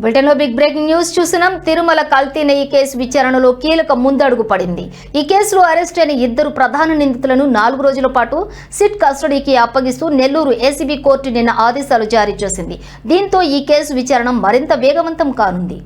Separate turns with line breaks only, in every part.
బ్రిటన్లో big breaking news చూసినాం. తిరుమల కల్తీ నెయ్యి కేసు విచారణలో కీలక ముందడుగు పడింది. ఈ కేసులో అరెస్ట్ అయిన ఇద్దరు ప్రధాన నిందితులను 4 రోజుల పాటు సిట్ కస్టడీకి అప్పగిస్తూ నెల్లూరు ఏసీబీ కోర్టు నిన్న ఆదేశాలు జారీ చేసింది. దీంతో ఈ కేసు విచారణ మరింత వేగవంతం కానుంది.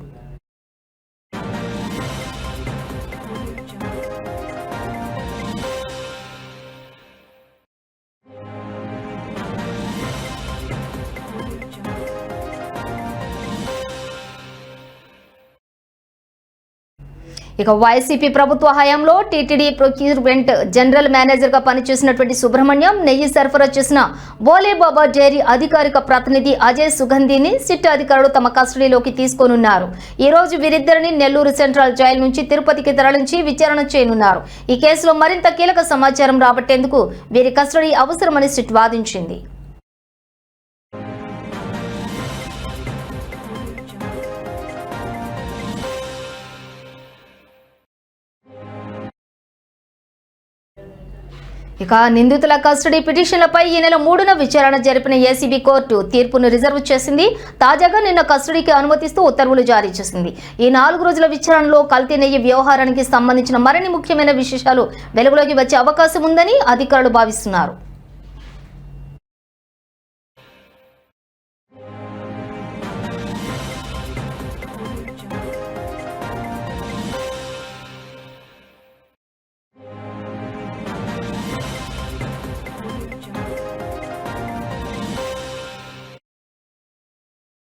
ఇక వైసీపీ ప్రభుత్వ హయాంలో టీటీడీ ప్రొక్యూర్మెంట్ జనరల్ మేనేజర్ గా పనిచేసినటువంటి సుబ్రహ్మణ్యం నెయ్యి సరఫరా చేసిన బోలేబాబా డైరీ అధికారిక ప్రతినిధి అజయ్ సుగంధిని సిట్ అధికారులు తమ కస్టడీలోకి తీసుకోనున్నారు. ఈ రోజు వీరిద్దరిని నెల్లూరు సెంట్రల్ జైలు నుంచి తిరుపతికి తరలించి విచారణ చేయనున్నారు. ఈ కేసులో మరింత కీలక సమాచారం రాబట్టేందుకు వీరి కస్టడీ అవసరమని సిట్ వాదించింది. ఇక నిందితుల కస్టడీ పిటిషన్లపై ఈ నెల 3న విచారణ జరిపిన ఏసీబీ కోర్టు తీర్పును రిజర్వ్ చేసింది. తాజాగా నిన్న కస్టడీకి అనుమతిస్తూ ఉత్తర్వులు జారీ చేసింది. ఈ 4 రోజుల విచారణలో కల్తీ నెయ్యి వ్యవహారానికి సంబంధించిన మరిన్ని ముఖ్యమైన విశేషాలు వెలుగులోకి వచ్చే అవకాశం ఉందని అధికారులు భావిస్తున్నారు.